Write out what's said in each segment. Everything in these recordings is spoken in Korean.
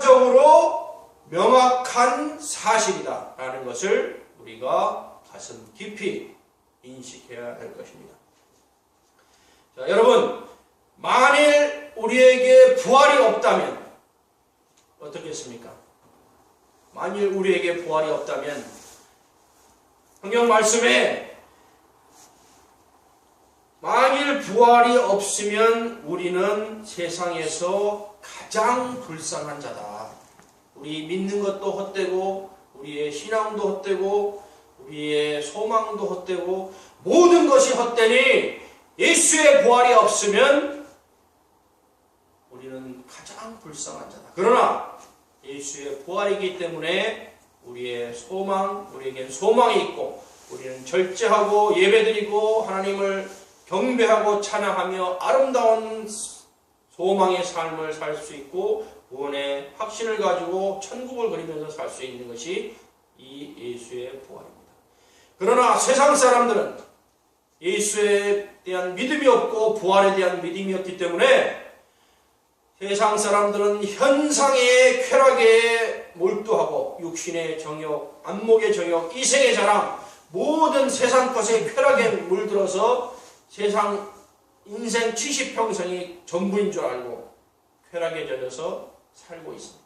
적으로 명확한 사실이다라는 것을 우리가 가슴 깊이 인식해야 할 것입니다. 자, 여러분, 만일 우리에게 부활이 없다면 어떻겠습니까? 만일 우리에게 부활이 없다면 성경 말씀에 만일 부활이 없으면 우리는 세상에서 가장 불쌍한 자다. 우리 믿는 것도 헛되고 우리의 신앙도 헛되고 우리의 소망도 헛되고 모든 것이 헛되니 예수의 부활이 없으면 우리는 가장 불쌍한 자다. 그러나 예수의 부활이기 때문에 우리의 소망, 우리에겐 소망이 있고 우리는 절제하고 예배드리고 하나님을 경배하고 찬양하며 아름다운 소망의 삶을 살 수 있고 구원의 확신을 가지고 천국을 그리면서 살 수 있는 것이 이 예수의 부활입니다. 그러나 세상 사람들은 예수에 대한 믿음이 없고 부활에 대한 믿음이 없기 때문에 세상 사람들은 현상의 쾌락에 몰두하고 육신의 정욕, 안목의 정욕, 이생의 자랑, 모든 세상 것의 쾌락에 물들어서 세상 인생 70평생이 전부인 줄 알고 쾌락에 젖어서 살고 있습니다.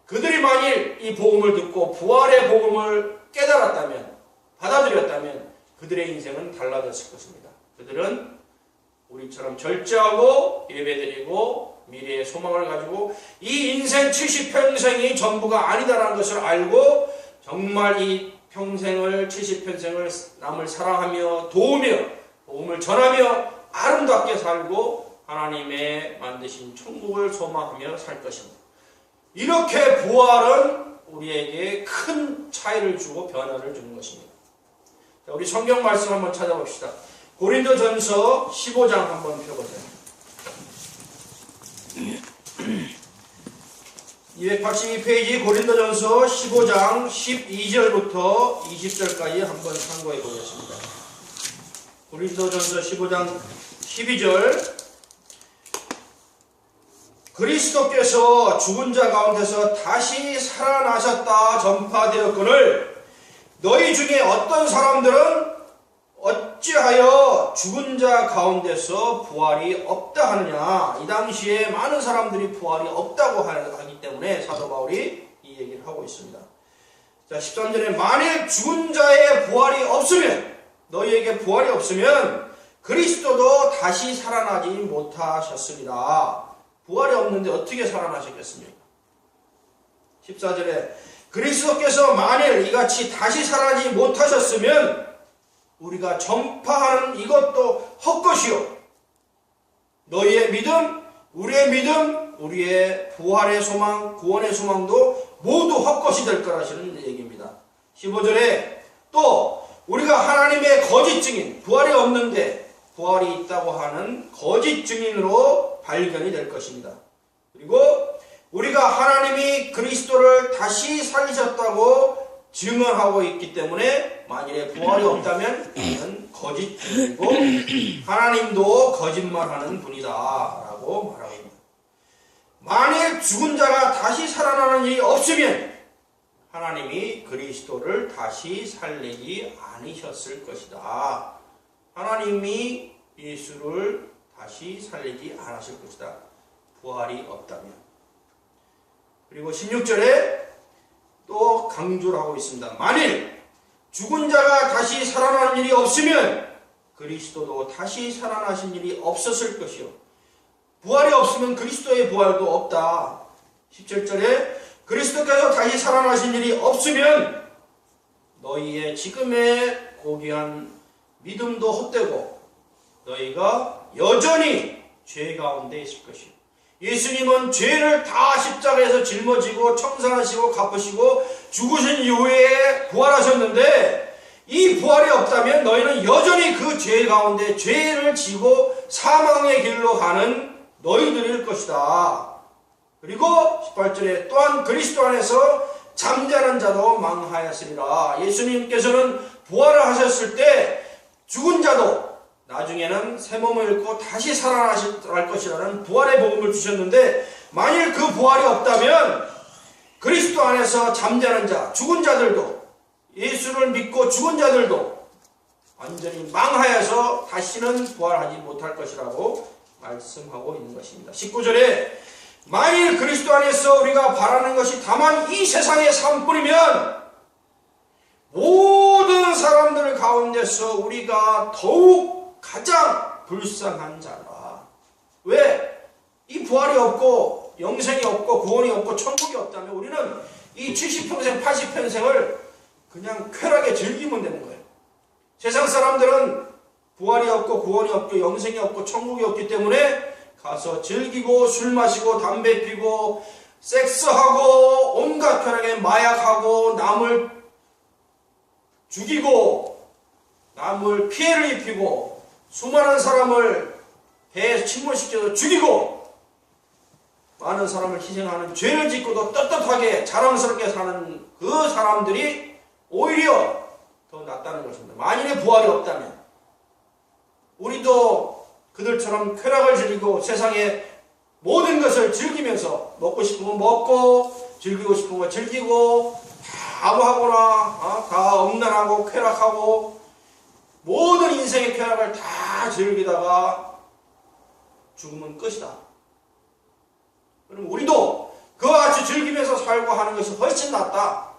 그들이 만일 이 복음을 듣고 부활의 복음을 깨달았다면, 받아들였다면 그들의 인생은 달라졌을 것입니다. 그들은 우리처럼 절제하고 예배드리고 미래의 소망을 가지고 이 인생 70평생이 전부가 아니다라는 것을 알고 정말 이 평생을 70평생을 남을 사랑하며 도우며 복음을 전하며 아름답게 살고 하나님의 만드신 천국을 소망하며 살 것입니다. 이렇게 부활은 우리에게 큰 차이를 주고 변화를 주는 것입니다. 자, 우리 성경 말씀 한번 찾아봅시다. 고린도전서 15장 한번 펴보세요. 282페이지 고린도전서 15장 12절부터 20절까지 한번 참고해 보겠습니다. 고린도전서 15장 12절 그리스도께서 죽은 자 가운데서 다시 살아나셨다 전파되었거늘 너희 중에 어떤 사람들은 어찌하여 죽은 자 가운데서 부활이 없다 하느냐. 이 당시에 많은 사람들이 부활이 없다고 하기 때문에 사도 바울이 이 얘기를 하고 있습니다. 자, 13절에 만일 죽은 자의 부활이 없으면, 너희에게 부활이 없으면 그리스도도 다시 살아나지 못하셨습니다. 부활이 없는데 어떻게 살아나셨겠습니까? 14절에 그리스도께서 만일 이같이 다시 살아나지 못하셨으면 우리가 전파하는 이것도 헛것이요 너희의 믿음, 우리의 믿음, 우리의 부활의 소망, 구원의 소망도 모두 헛것이 될 거라시는 얘기입니다. 15절에 또 우리가 하나님의 거짓 증인, 부활이 없는데 부활이 있다고 하는 거짓 증인으로 발견이 될 것입니다. 그리고 우리가 하나님이 그리스도를 다시 살리셨다고 증언하고 있기 때문에 만일에 부활이 없다면 이는 거짓 증인이고 하나님도 거짓말하는 분이다 라고 말하고 있습니다. 만일 죽은 자가 다시 살아나는 일이 없으면 하나님이 그리스도를 다시 살리지 않으셨을 것이다. 하나님이 예수를 다시 살리지 않으실 것이다. 부활이 없다면. 그리고 16절에 또 강조를 하고 있습니다. 만일 죽은 자가 다시 살아나는 일이 없으면 그리스도도 다시 살아나신 일이 없었을 것이요. 부활이 없으면 그리스도의 부활도 없다. 17절에 그리스도께서 다시 살아나신 일이 없으면 너희의 지금의 고귀한 믿음도 헛되고 너희가 여전히 죄 가운데 있을 것이요. 예수님은 죄를 다 십자가에서 짊어지고 청산하시고 갚으시고 죽으신 이후에 부활하셨는데 이 부활이 없다면 너희는 여전히 그 죄 가운데 죄를 지고 사망의 길로 가는 너희들일 것이다. 그리고 18절에 또한 그리스도 안에서 잠자는 자도 망하였으리라. 예수님께서는 부활을 하셨을 때 죽은 자도 나중에는 새 몸을 입고 다시 살아날 것이라는 부활의 복음을 주셨는데 만일 그 부활이 없다면 그리스도 안에서 잠자는 자, 죽은 자들도, 예수를 믿고 죽은 자들도 완전히 망하여서 다시는 부활하지 못할 것이라고 말씀하고 있는 것입니다. 19절에 만일 그리스도 안에서 우리가 바라는 것이 다만 이 세상의 삶뿐이면 모든 사람들 가운데서 우리가 더욱 가장 불쌍한 자라. 왜? 이 부활이 없고 영생이 없고 구원이 없고 천국이 없다면 우리는 이 70평생 80평생을 그냥 쾌락에 즐기면 되는 거예요. 세상 사람들은 부활이 없고 구원이 없고 영생이 없고 천국이 없기 때문에 가서 즐기고 술 마시고 담배 피고 섹스하고 온갖 쾌락에 마약하고 남을 죽이고 남을 피해를 입히고 수많은 사람을 배에 침몰시켜서 죽이고 많은 사람을 희생하는 죄를 짓고도 떳떳하게 자랑스럽게 사는 그 사람들이 오히려 더 낫다는 것입니다. 만일에 부활이 없다면 우리도 그들처럼 쾌락을 즐기고 세상의 모든 것을 즐기면서 먹고 싶은 거 먹고 즐기고 싶은 거 즐기고 다 하거나 다 음란하고 쾌락하고 모든 인생의 쾌락을 다 즐기다가 죽으면 끝이다. 그럼 우리도 그와 같이 즐기면서 살고 하는 것이 훨씬 낫다.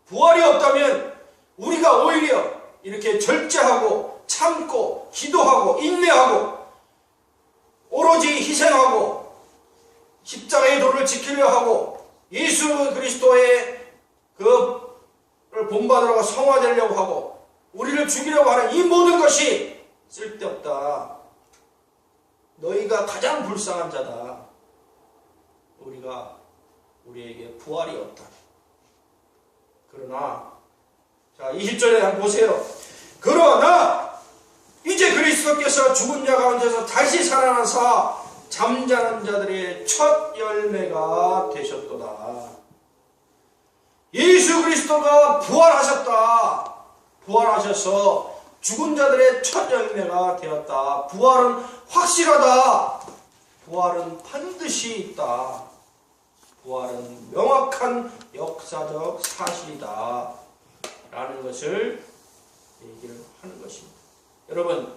부활이 없다면 우리가 오히려 이렇게 절제하고 참고 기도하고 인내하고 오로지 희생하고 십자가의 도를 지키려 하고 예수 그리스도의 그를 본받으려고 성화되려고 하고 우리를 죽이려고 하는 이 모든 것이 쓸데없다. 너희가 가장 불쌍한 자다. 우리에게 부활이 없다. 그러나 자 20절에 한번 보세요. 그러나 이제 그리스도께서 죽은 자 가운데서 다시 살아나사 잠자는 자들의 첫 열매가 되셨도다. 예수 그리스도가 부활하셨다. 부활하셔서 죽은 자들의 첫 열매가 되었다. 부활은 확실하다. 부활은 반드시 있다. 부활은 명확한 역사적 사실이다. 라는 것을 얘기를 하는 것입니다. 여러분,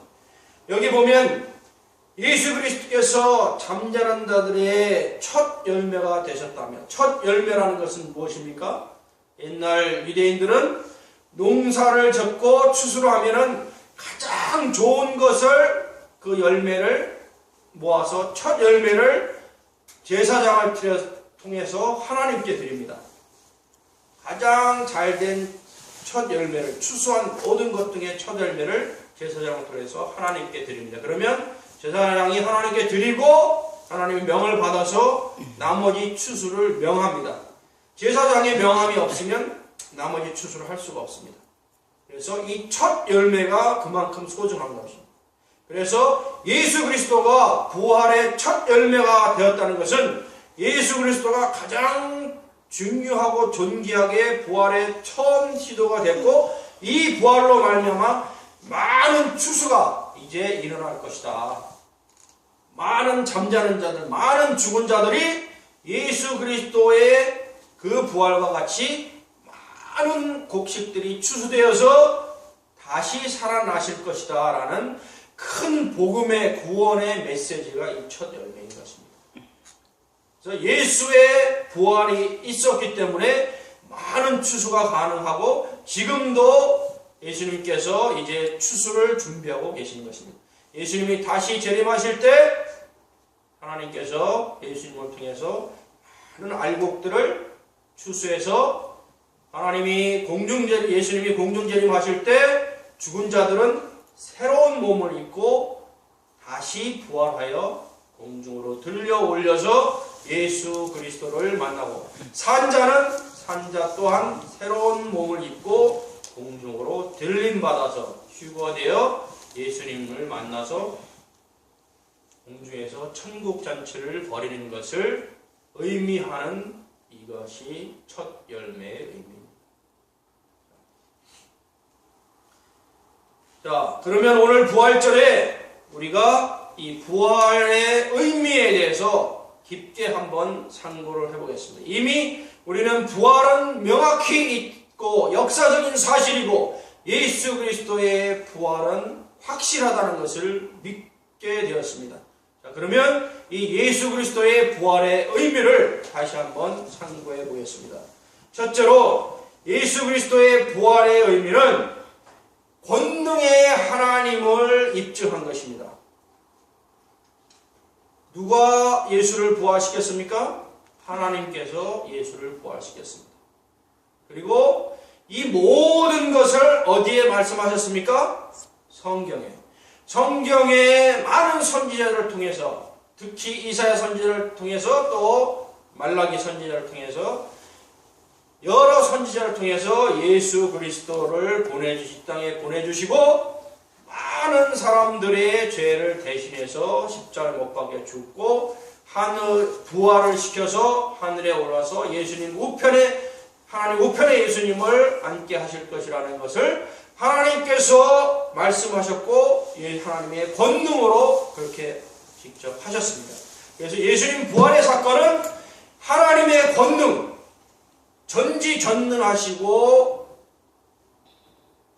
여기 보면 예수 그리스도께서 잠자는 자들의 첫 열매가 되셨다면, 첫 열매라는 것은 무엇입니까? 옛날 유대인들은 농사를 짓고 추수를 하면은 가장 좋은 것을 그 열매를 모아서 첫 열매를 제사장을 통해서 하나님께 드립니다. 가장 잘된 첫 열매를 추수한 모든 것 등의 첫 열매를 제사장을 통해서 하나님께 드립니다. 그러면 제사장이 하나님께 드리고 하나님의 명을 받아서 나머지 추수를 명합니다. 제사장의 명함이 없으면 나머지 추수를 할 수가 없습니다. 그래서 이 첫 열매가 그만큼 소중한 것입니다. 그래서 예수 그리스도가 부활의 첫 열매가 되었다는 것은 예수 그리스도가 가장 중요하고 존귀하게 부활의 처음 시도가 됐고 이 부활로 말미암아 많은 추수가 이제 일어날 것이다. 많은 잠자는 자들, 많은 죽은 자들이 예수 그리스도의 그 부활과 같이 많은 곡식들이 추수되어서 다시 살아나실 것이다 라는 큰 복음의 구원의 메시지가 이 첫 열매인 것입니다. 그래서 예수의 부활이 있었기 때문에 많은 추수가 가능하고 지금도 예수님께서 이제 추수를 준비하고 계시는 것입니다. 예수님이 다시 재림하실 때 하나님께서 예수님을 통해서 많은 알곡들을 추수해서 하나님이 예수님이 공중재림하실 때 죽은 자들은 새로운 몸을 입고 다시 부활하여 공중으로 들려 올려서 예수 그리스도를 만나고 산자 또한 새로운 몸을 입고 공중으로 들림받아서 휴거되어 예수님을 만나서 공중에서 천국잔치를 벌이는 것을 의미하는 이것이 첫 열매의 의미입니다. 자, 그러면 오늘 부활절에 우리가 이 부활의 의미에 대해서 깊게 한번 상고를 해보겠습니다. 이미 우리는 부활은 명확히 있고 역사적인 사실이고 예수 그리스도의 부활은 확실하다는 것을 믿게 되었습니다. 자, 그러면 이 예수 그리스도의 부활의 의미를 다시 한번 상고해 보겠습니다. 첫째로 예수 그리스도의 부활의 의미는 권능의 하나님을 입증한 것입니다. 누가 예수를 부활시켰습니까? 하나님께서 예수를 부활시켰습니다. 그리고 이 모든 것을 어디에 말씀하셨습니까? 성경에. 성경의 많은 선지자들을 통해서, 특히 이사야 선지자를 통해서, 또 말라기 선지자를 통해서, 여러 선지자를 통해서 예수 그리스도를 이 땅에 보내주시고 많은 사람들의 죄를 대신해서 십자가에 못 박혀 죽고 부활을 시켜서 하늘에 올라서 하나님 우편에 예수님을 앉게 하실 것이라는 것을 하나님께서 말씀하셨고 하나님의 권능으로 그렇게 직접 하셨습니다. 그래서 예수님 부활의 사건은 하나님의 권능, 전지전능하시고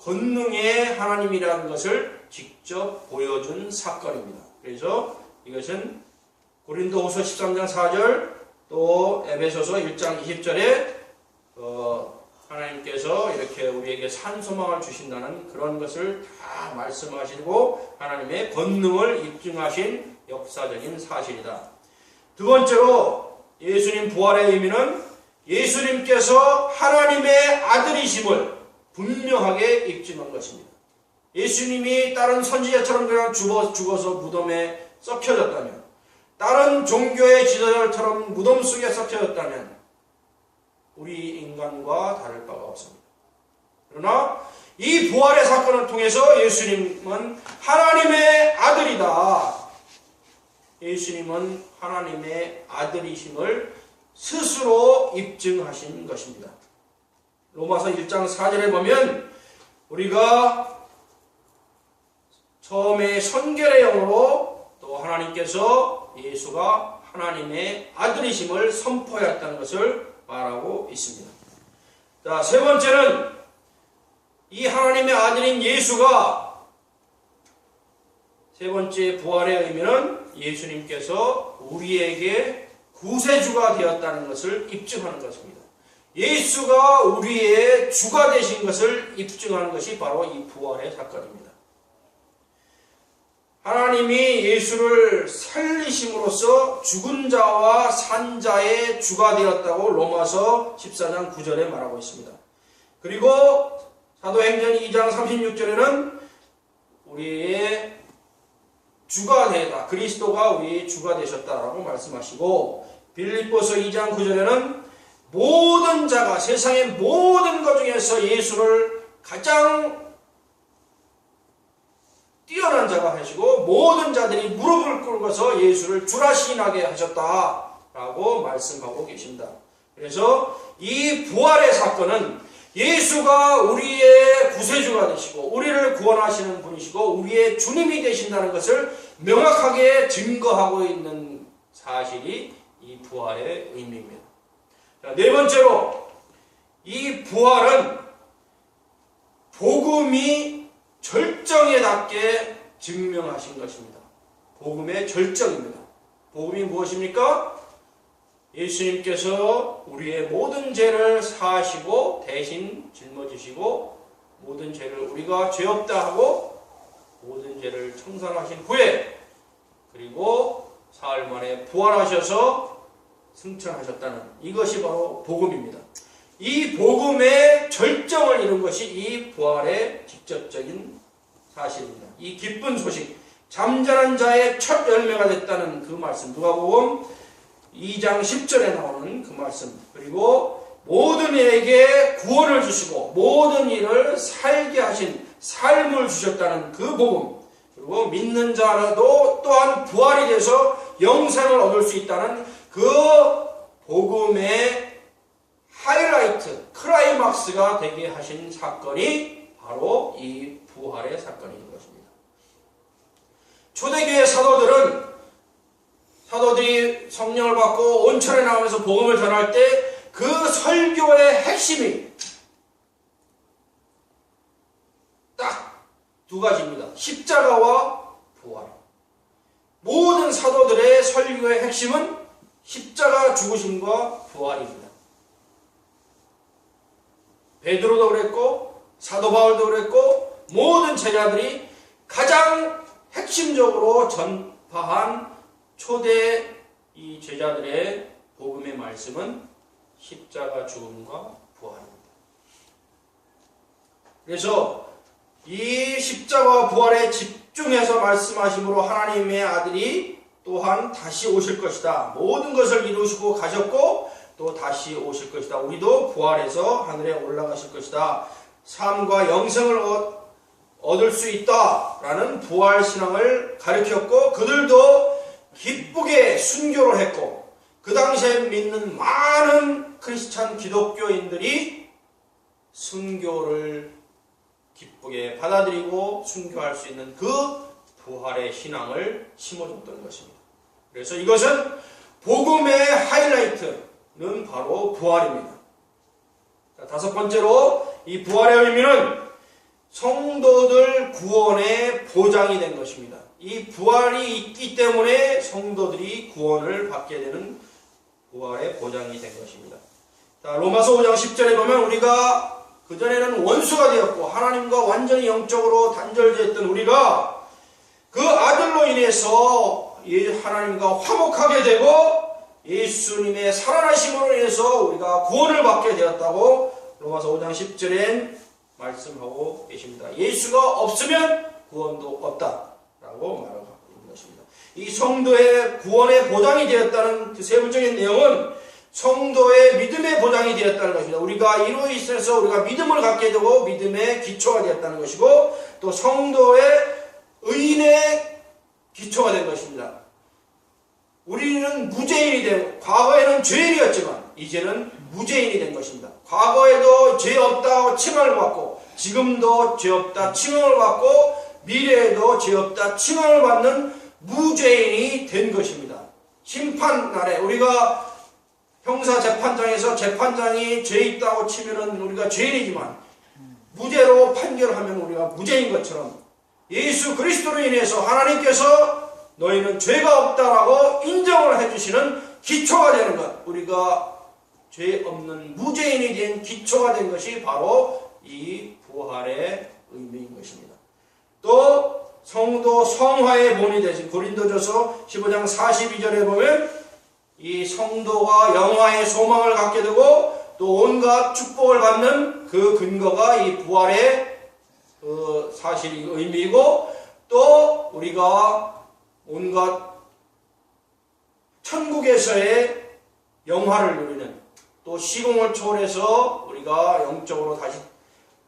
권능의 하나님이라는 것을 직접 보여준 사건입니다. 그래서 이것은 고린도후서 13장 4절 또 에베소서 1장 20절에 하나님께서 이렇게 우리에게 산 소망을 주신다는 그런 것을 다 말씀하시고 하나님의 권능을 입증하신 역사적인 사실이다. 두 번째로 예수님 부활의 의미는 예수님께서 하나님의 아들이심을 분명하게 입증한 것입니다. 예수님이 다른 선지자처럼 그냥 죽어서 무덤에 썩혀졌다면, 다른 종교의 지도자들처럼 무덤 속에 썩혀졌다면 우리 인간과 다를 바가 없습니다. 그러나 이 부활의 사건을 통해서 예수님은 하나님의 아들이다. 예수님은 하나님의 아들이심을 스스로 입증하신 것입니다. 로마서 1장 4절에 보면 우리가 처음에 선결의 영으로 또 하나님께서 예수가 하나님의 아들이심을 선포했다는 것을 말하고 있습니다. 자, 세 번째는 이 하나님의 아들인 예수가 세 번째 부활의 의미는 예수님께서 우리에게 구세주가 되었다는 것을 입증하는 것입니다. 예수가 우리의 주가 되신 것을 입증하는 것이 바로 이 부활의 사건입니다. 하나님이 예수를 살리심으로써 죽은 자와 산 자의 주가 되었다고 로마서 14장 9절에 말하고 있습니다. 그리고 사도행전 2장 36절에는 우리의 주가 되다, 그리스도가 우리의 주가 되셨다라고 말씀하시고, 빌립보서 2장 9절에는 모든 자가 세상의 모든 것 중에서 예수를 가장 뛰어난 자가 하시고 모든 자들이 무릎을 꿇고서 예수를 주라 시인하게 하셨다라고 말씀하고 계십니다. 그래서 이 부활의 사건은 예수가 우리의 구세주가 되시고 우리를 구원하시는 분이시고 우리의 주님이 되신다는 것을 명확하게 증거하고 있는 사실이 이 부활의 의미입니다. 자, 네 번째로 이 부활은 복음이 절정에 닿게 증명하신 것입니다. 복음의 절정입니다. 복음이 무엇입니까? 예수님께서 우리의 모든 죄를 사하시고 대신 짊어지시고 모든 죄를 우리가 죄 없다 하고 모든 죄를 청산하신 후에 그리고 사흘 만에 부활하셔서 승천하셨다는 이것이 바로 복음입니다. 이 복음의 절정을 이룬 것이 이 부활의 직접적인 사실입니다. 이 기쁜 소식, 잠자는 자의 첫 열매가 됐다는 그 말씀, 누가복음 2장 10절에 나오는 그 말씀, 그리고 모든 이에게 구원을 주시고 모든 일을 살게 하신 삶을 주셨다는 그 복음, 그리고 믿는 자라도 또한 부활이 돼서 영생을 얻을 수 있다는 그 복음의 하이라이트, 클라이막스가 되게 하신 사건이 바로 이 부활의 사건인 것입니다. 초대교회 사도들은 사도들이 성령을 받고 온천에 나오면서 복음을 전할 때 그 설교의 핵심이 딱 두 가지입니다. 십자가와 부활. 모든 사도들의 설교의 핵심은 십자가 죽으심과 부활입니다. 베드로도 그랬고 사도 바울도 그랬고 모든 제자들이 가장 핵심적으로 전파한 초대 이 제자들의 복음의 말씀은 십자가 죽음과 부활입니다. 그래서 이 십자가와 부활에 집중해서 말씀하심으로 하나님의 아들이 또한 다시 오실 것이다. 모든 것을 이루시고 가셨고 또 다시 오실 것이다. 우리도 부활해서 하늘에 올라가실 것이다. 삶과 영생을 얻을 수 있다라는 부활신앙을 가르쳤고 그들도 기쁘게 순교를 했고 그 당시에 믿는 많은 크리스찬 기독교인들이 순교를 기쁘게 받아들이고 순교할 수 있는 그 부활의 신앙을 심어줬던 것입니다. 그래서 이것은 복음의 하이라이트는 바로 부활입니다. 자, 다섯 번째로 이 부활의 의미는 성도들 구원의 보장이 된 것입니다. 이 부활이 있기 때문에 성도들이 구원을 받게 되는 부활의 보장이 된 것입니다. 자, 로마서 5장 10절에 보면 우리가 그전에는 원수가 되었고 하나님과 완전히 영적으로 단절되었던 우리가 그 아들로 인해서 하나님과 화목하게 되고 예수님의 살아나심으로 인해서 우리가 구원을 받게 되었다고 로마서 5장 10절엔 말씀하고 계십니다. 예수가 없으면 구원도 없다라고 말하고 있는 것입니다. 이 성도의 구원의 보장이 되었다는 그 세부적인 내용은 성도의 믿음의 보장이 되었다는 것입니다. 우리가 이로 있어서 우리가 믿음을 갖게 되고 믿음의 기초가 되었다는 것이고 또 성도의 의인의 기초가 된 것입니다. 우리는 무죄인이 되고 과거에는 죄인이었지만 이제는 무죄인이 된 것입니다. 과거에도 죄 없다고 칭함을 받고 지금도 죄 없다 칭함을 받고 미래에도 죄 없다 칭함을 받는 무죄인이 된 것입니다. 심판날에 우리가 형사재판장에서 재판장이 죄 있다고 치면은 우리가 죄인이지만 무죄로 판결하면 우리가 무죄인 것처럼 예수 그리스도로 인해서 하나님께서 너희는 죄가 없다라고 인정을 해주시는 기초가 되는 것, 우리가 죄 없는 무죄인이 된 기초가 된 것이 바로 이 부활의 의미인 것입니다. 또 성도 성화의 본이 되신 고린도전서 15장 42절에 보면 이 성도가 영화의 소망을 갖게 되고 또 온갖 축복을 받는 그 근거가 이 부활의 그 사실이 의미이고 또 우리가 온갖 천국에서의 영화를 누리는 또 시공을 초월해서 우리가 영적으로 다시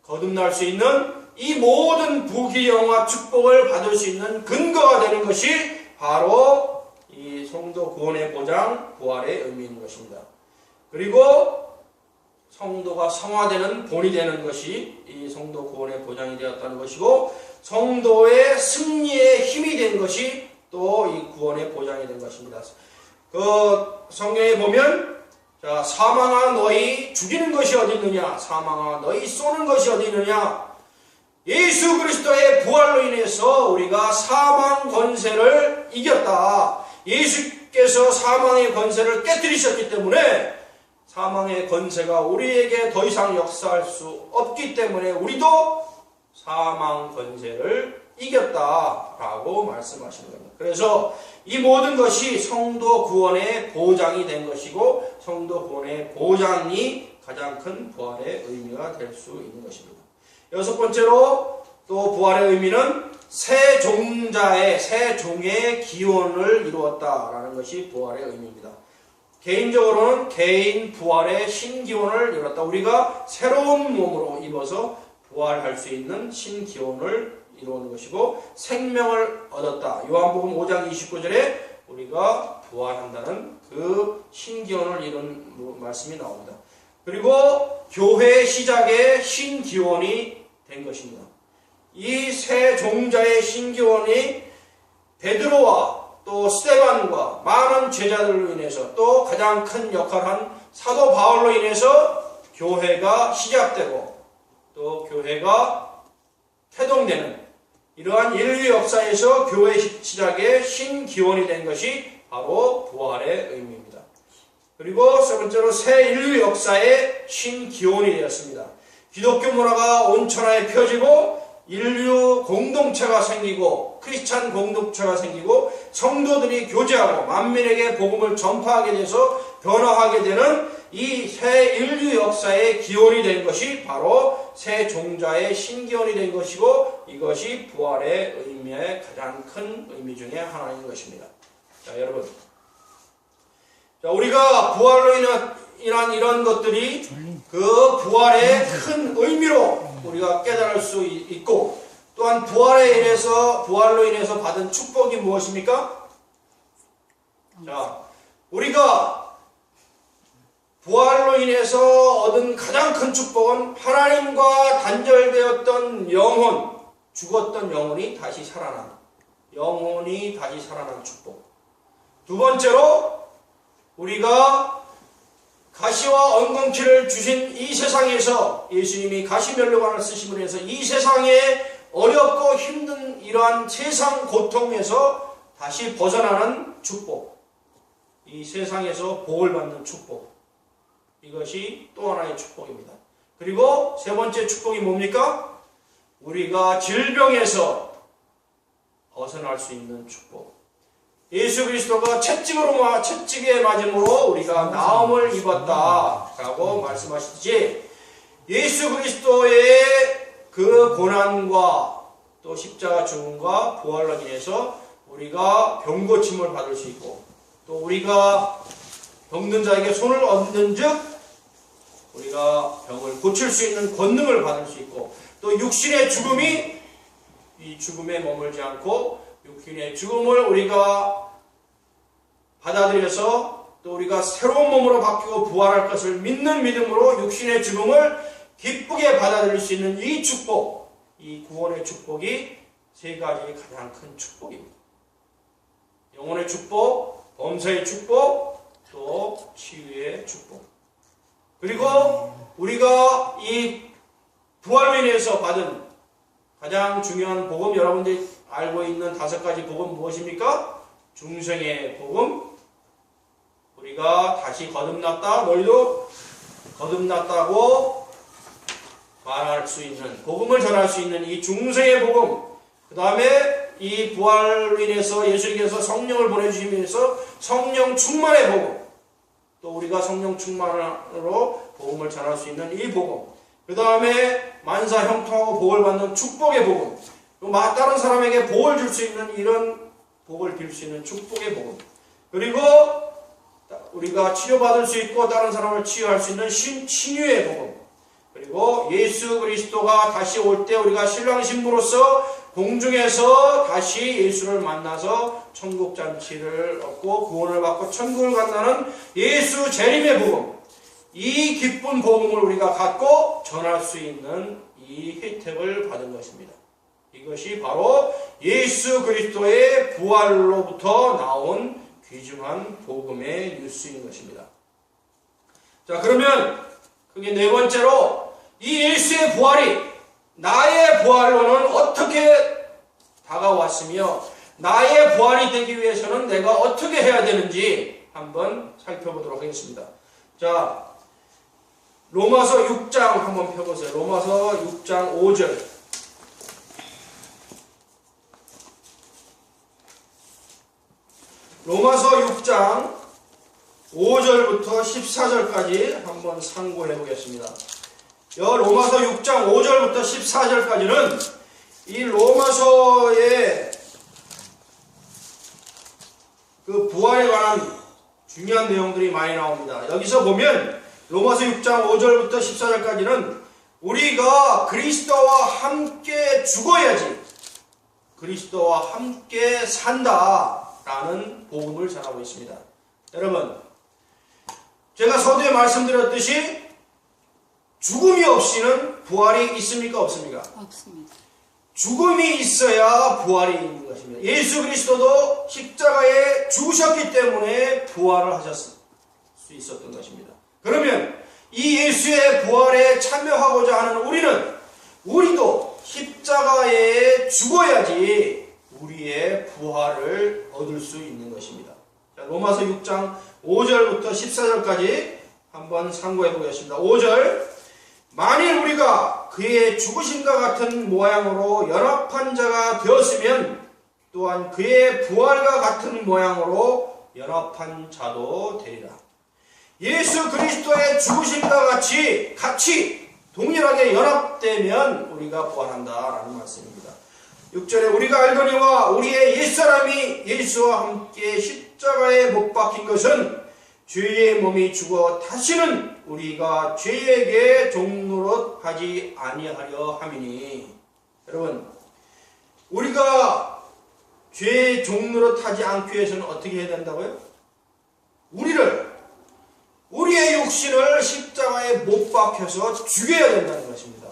거듭날 수 있는 이 모든 부귀영화 축복을 받을 수 있는 근거가 되는 것이 바로 이 성도 구원의 보장 부활의 의미인 것입니다. 그리고 성도가 성화되는 본이 되는 것이 이 성도 구원의 보장이 되었다는 것이고 성도의 승리의 힘이 된 것이 또 이 구원의 보장이 된 것입니다. 그 성경에 보면 자, 사망아 너희 죽이는 것이 어디 있느냐? 사망아 너희 쏘는 것이 어디 있느냐? 예수 그리스도의 부활로 인해서 우리가 사망 권세를 이겼다. 예수께서 사망의 권세를 깨뜨리셨기 때문에 사망의 권세가 우리에게 더 이상 역사할 수 없기 때문에 우리도 사망 권세를 이겼다라고 말씀하시는 겁니다. 그래서 이 모든 것이 성도 구원의 보장이 된 것이고 성도 구원의 보장이 가장 큰 부활의 의미가 될 수 있는 것입니다. 여섯 번째로 또 부활의 의미는 새 종자의 새 종의 기원을 이루었다라는 것이 부활의 의미입니다. 개인적으로는 개인 부활의 신기원을 이뤘다. 우리가 새로운 몸으로 입어서 부활할 수 있는 신기원을 이루는 것이고 생명을 얻었다. 요한복음 5장 29절에 우리가 부활한다는 그 신기원을 이룬 말씀이 나옵니다. 그리고 교회 시작의 신기원이 된 것입니다. 이 새 종자의 신기원이 베드로와 또 스데반과 많은 제자들로 인해서 또 가장 큰 역할을 한 사도 바울로 인해서 교회가 시작되고 또 교회가 태동되는 이러한 인류 역사에서 교회 시작의 신기원이 된 것이 바로 부활의 의미입니다. 그리고 세 번째로 새 인류 역사의 신기원이 되었습니다. 기독교 문화가 온 천하에 펴지고 인류 공동체가 생기고 크리스찬 공동체가 생기고 성도들이 교제하고 만민에게 복음을 전파하게 돼서 변화하게 되는 이 새 인류 역사의 기원이 된 것이 바로 새 종자의 신기원이 된 것이고 이것이 부활의 의미의 가장 큰 의미 중에 하나인 것입니다. 자, 여러분. 자, 우리가 부활로 인한 이런 것들이 그 부활의 큰 의미로 우리가 깨달을 수 있고 또한 부활로 인해서 받은 축복이 무엇입니까? 자, 우리가 부활로 인해서 얻은 가장 큰 축복은 하나님과 단절되었던 영혼, 죽었던 영혼이 다시 살아난 축복. 두 번째로 우리가 가시와 엉겅퀴를 주신 이 세상에서 예수님이 가시면류관을 쓰심으로 해서 이 세상에 어렵고 힘든 이러한 세상 고통에서 다시 벗어나는 축복. 이 세상에서 복을 받는 축복. 이것이 또 하나의 축복입니다. 그리고 세 번째 축복이 뭡니까? 우리가 질병에서 벗어날 수 있는 축복. 예수 그리스도가 채찍에 맞음으로 우리가 나음을 입었다라고 말씀하시듯이 예수 그리스도의 그 고난과 또 십자가 죽음과 부활로 인해서 우리가 병고침을 받을 수 있고 또 우리가 병든 자에게 손을 얹는 즉 우리가 병을 고칠 수 있는 권능을 받을 수 있고 또 육신의 죽음이 이 죽음에 머물지 않고 육신의 죽음을 우리가 받아들여서 또 우리가 새로운 몸으로 바뀌고 부활할 것을 믿는 믿음으로 육신의 죽음을 기쁘게 받아들일 수 있는 이 축복, 이 구원의 축복이 세 가지 가장 큰 축복입니다. 영혼의 축복, 범사의 축복, 또 치유의 축복. 그리고 우리가 이 부활로 인해서 받은 가장 중요한 복음, 여러분들이 알고 있는 5가지 복음 무엇입니까? 중생의 복음, 우리가 다시 거듭났다, 너희도 거듭났다고 말할 수 있는, 복음을 전할 수 있는 이 중생의 복음, 그 다음에 이 부활로 인해서 예수님께서 성령을 보내주시면서 성령 충만의 복음, 또 우리가 성령 충만으로 복음을 전할 수 있는 이 복음, 그 다음에 만사 형통하고 복을 받는 축복의 복음, 또 다른 사람에게 복을 줄 수 있는 이런 복을 빌 수 있는 축복의 복음, 그리고 우리가 치료받을 수 있고 다른 사람을 치유할 수 있는 치유의 복음, 그리고 예수 그리스도가 다시 올 때 우리가 신랑 신부로서 공중에서 다시 예수를 만나서 천국 잔치를 얻고 구원을 받고 천국을 간다는 예수 재림의 복음, 이 기쁜 복음을 우리가 갖고 전할 수 있는 이 혜택을 받은 것입니다. 이것이 바로 예수 그리스도의 부활로부터 나온 귀중한 복음의 뉴스인 것입니다. 자, 그러면 그게 네 번째로 이 예수의 부활이 나의 부활로는 어떻게 다가왔으며 나의 부활이 되기 위해서는 내가 어떻게 해야 되는지 한번 살펴보도록 하겠습니다. 자, 로마서 6장 한번 펴보세요. 로마서 6장 5절. 로마서 6장 5절부터 14절까지 한번 상고해 보겠습니다. 로마서 6장 5절부터 14절까지는 이 로마서의 그 부활에 관한 중요한 내용들이 많이 나옵니다. 여기서 보면 로마서 6장 5절부터 14절까지는 우리가 그리스도와 함께 죽어야지 그리스도와 함께 산다라는 복음을 전하고 있습니다. 여러분, 제가 서두에 말씀드렸듯이 죽음이 없이는 부활이 있습니까? 없습니까? 없습니다. 죽음이 있어야 부활이 있는 것입니다. 예수 그리스도도 십자가에 죽으셨기 때문에 부활을 하셨을 수 있었던 것입니다. 그러면 이 예수의 부활에 참여하고자 하는 우리도 십자가에 죽어야지 우리의 부활을 얻을 수 있는 것입니다. 자, 로마서 6장 5절부터 14절까지 한번 상고해 보겠습니다. 5절, 만일 우리가 그의 죽으심과 같은 모양으로 연합한 자가 되었으면 또한 그의 부활과 같은 모양으로 연합한 자도 되리라. 예수 그리스도의 죽으심과 같이 동일하게 연합되면 우리가 부활한다라는 말씀입니다. 6절에 우리가 알거니와 우리의 옛사람이 예수와 함께 십자가에 못 박힌 것은 죄의 몸이 죽어 다시는 우리가 죄에게 종노릇 하지 아니하려 함이니. 여러분, 우리가 죄의 종노릇 하지 않기 위해서는 어떻게 해야 된다고요? 우리의 육신을 십자가에 못 박혀서 죽여야 된다는 것입니다.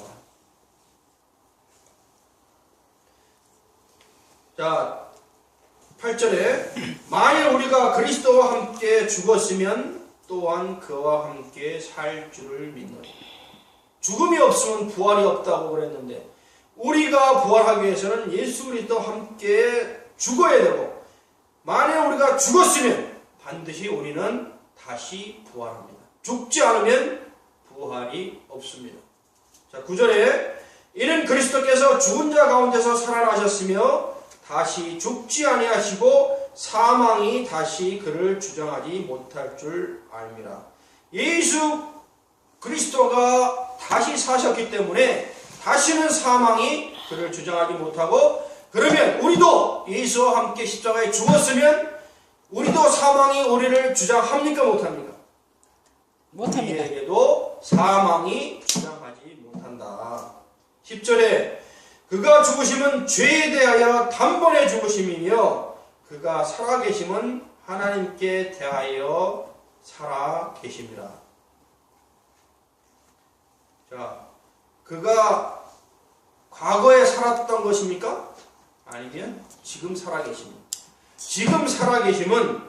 자, 8절에 만일 우리가 그리스도와 함께 죽었으면 또한 그와 함께 살 줄을 믿노니. 죽음이 없으면 부활이 없다고 그랬는데 우리가 부활하기 위해서는 예수 그리스도와 함께 죽어야 되고, 만일 우리가 죽었으면 반드시 우리는 다시 부활합니다. 죽지 않으면 부활이 없습니다. 자, 9절에 이는 그리스도께서 죽은 자 가운데서 살아나셨으며 다시 죽지 아니하시고 사망이 다시 그를 주장하지 못할 줄 알미라. 예수 그리스도가 다시 사셨기 때문에 다시는 사망이 그를 주장하지 못하고, 그러면 우리도 예수와 함께 십자가에 죽었으면 우리도 사망이 우리를 주장합니까? 못합니까? 못합니다. 우리에게도 사망이 주장하지 못한다. 10절에 그가 죽으심은 죄에 대하여 단번에 죽으심이며 그가 살아계심은 하나님께 대하여 살아계심이라. 자, 그가 과거에 살았던 것입니까? 아니면 지금 살아계십니다. 지금 살아계심은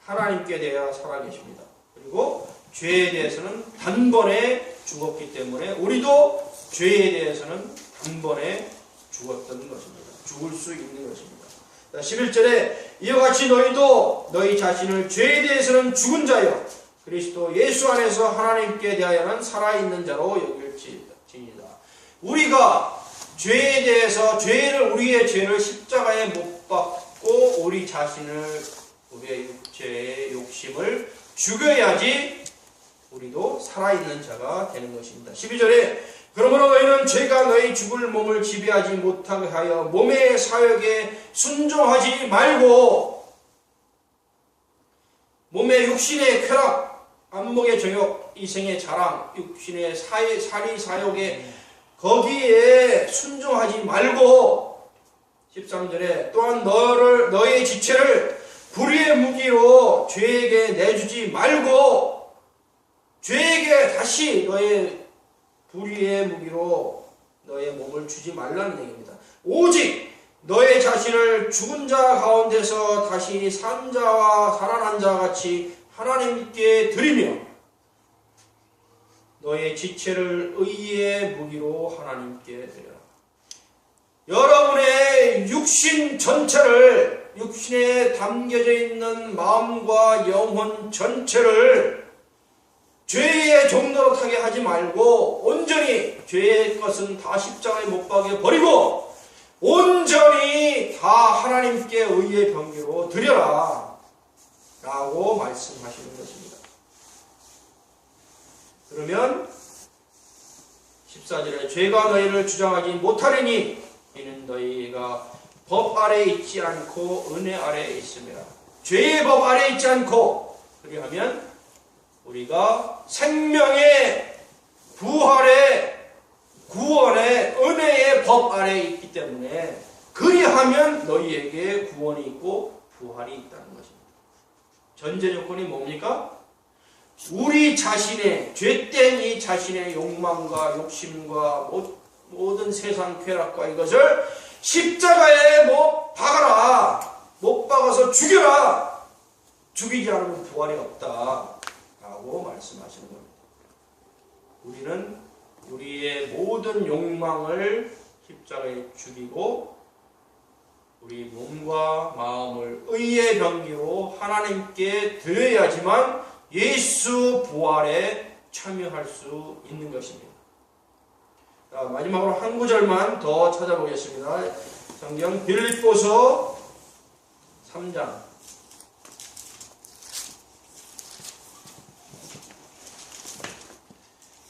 하나님께 대하여 살아계십니다. 그리고 죄에 대해서는 단번에 죽었기 때문에 우리도 죄에 대해서는 단번에 죽었던 것입니다. 죽을 수 있는 것입니다. 11절에 이와 같이 너희도 너희 자신을 죄에 대해서는 죽은 자여 그리스도 예수 안에서 하나님께 대하여는 살아있는 자로 여길지니라. 우리가 죄에 대해서 우리의 죄를 십자가에 못 박고 우리 자신을, 우리의 육체의 욕심을 죽여야지 우리도 살아있는 자가 되는 것입니다. 12절에 그러므로 너희는 죄가 너희 죽을 몸을 지배하지 못하게 하여 몸의 사역에 순종하지 말고 몸의 육신의 쾌락, 안목의 정욕, 이생의 자랑, 육신의 살이 사욕에 거기에 순종하지 말고, 13절에 또한 너의 지체를 불의의 무기로 죄에게 내주지 말고, 죄에게 다시 너의 불의의 무기로 너의 몸을 주지 말라는 얘기입니다. 오직 너의 자신을 죽은 자 가운데서 다시 산 자와 살아난 자 같이 하나님께 드리며 너의 지체를 의의 무기로 하나님께 드려라. 여러분의 육신 전체를, 육신에 담겨져 있는 마음과 영혼 전체를 죄의 종노릇하게 하지 말고 온전히 죄의 것은 다 십자가에 못 박여 버리고 온전히 다 하나님께 의의 병기로 드려라 라고 말씀하시는 것입니다. 그러면 14절에 죄가 너희를 주장하지 못하리니 이는 너희가 법 아래에 있지 않고 은혜 아래에 있음이라. 죄의 법 아래에 있지 않고, 그리하면 우리가 생명의 부활의 구원의 은혜의 법 아래에 있기 때문에 그리하면 너희에게 구원이 있고 부활이 있다는 것입니다. 전제 조건이 뭡니까? 우리 자신의 죄된 이 자신의 욕망과 욕심과 모든 세상 쾌락과 이것을 십자가에 못 박아라, 못 박아서 죽여라, 죽이지 않으면 부활이 없다 라고 말씀하시는 겁니다. 우리는 우리의 모든 욕망을 십자가에 죽이고 우리 몸과 마음을 의의 병기로 하나님께 드려야지만 예수 부활에 참여할 수 있는 것입니다. 자, 마지막으로 한 구절만 더 찾아보겠습니다. 성경 빌립보서 3장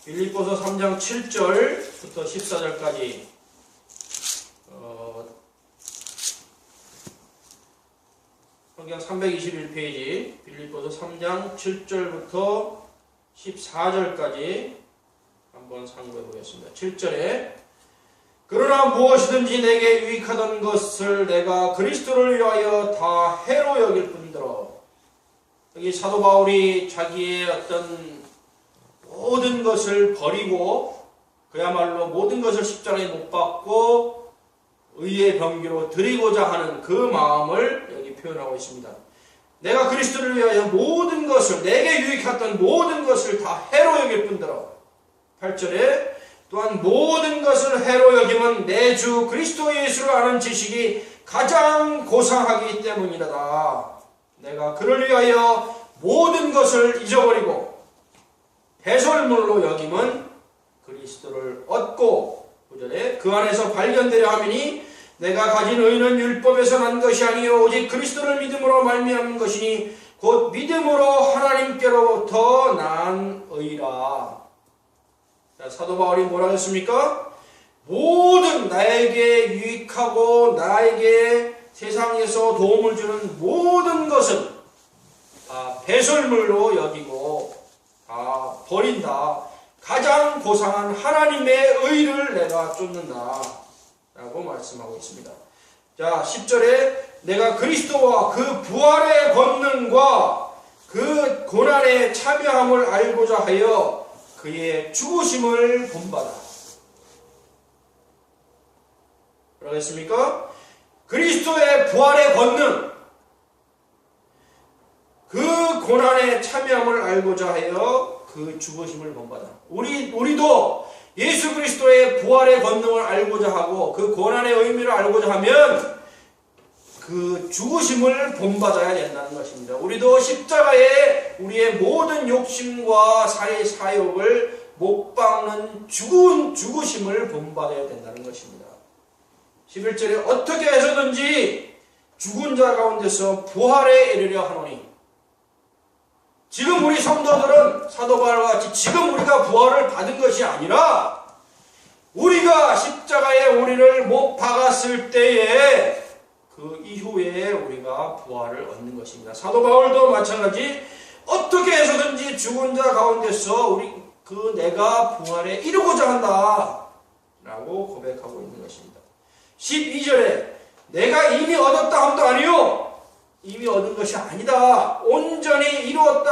빌립보서 3장 7절부터 14절까지 성경 321페이지 빌립보서 3장 7절부터 14절까지 한번 상고해 보겠습니다. 7절에 그러나 무엇이든지 내게 유익하던 것을 내가 그리스도를 위하여 다 해로 여길 뿐더러, 여기 사도 바울이 자기의 어떤 모든 것을 버리고 그야말로 모든 것을 십자가에 못 박고 의의 병기로 드리고자 하는 그 마음을 여기 표현하고 있습니다. 내가 그리스도를 위하여 모든 것을, 내게 유익했던 모든 것을 다 해로 여길 뿐더러, 8절에 또한 모든 것을 해로 여김은 내 주 그리스도 예수를 아는 지식이 가장 고상하기 때문이다. 내가 그를 위하여 모든 것을 잊어버리고 배설물로 여김은 그리스도를 얻고, 9절에 그 안에서 발견되려 함이니 내가 가진 의는 율법에서 난 것이 아니요 오직 그리스도를 믿음으로 말미암은 것이니 곧 믿음으로 하나님께로부터 난 의라. 자, 사도 바울이 뭐라고 했습니까? 모든 나에게 유익하고 나에게 세상에서 도움을 주는 모든 것은 다 배설물로 여기고 다 버린다. 가장 고상한 하나님의 의를 내가 쫓는다 라고 말씀하고 있습니다. 자, 10절에 내가 그리스도와 그 부활의 권능과 그 고난에 참여함을 알고자 하여 그의 죽으심을 본받아. 그러겠습니까? 그리스도의 부활의 권능, 그 고난에 참여함을 알고자 하여 그 죽으심을 본받아. 우리도 예수 그리스도의 부활의 권능을 알고자 하고 그 고난의 의미를 알고자 하면 그 죽으심을 본받아야 된다는 것입니다. 우리도 십자가에 우리의 모든 욕심과 사욕을 못 박는 죽으심을 본받아야 된다는 것입니다. 11절에 어떻게 해서든지 죽은 자 가운데서 부활에 이르려 하노니, 지금 우리 성도들은 사도 바울과 같이 지금 우리가 부활을 받은 것이 아니라 우리가 십자가에 우리를 못 박았을 때에 그 이후에 우리가 부활을 얻는 것입니다. 사도 바울도 마찬가지 어떻게 해서든지 죽은 자 가운데서 내가 부활에 이르고자 한다 라고 고백하고 있는 것입니다. 12절에 내가 이미 얻었다 함도 아니요 이미 얻은 것이 아니다 온전히 이루었다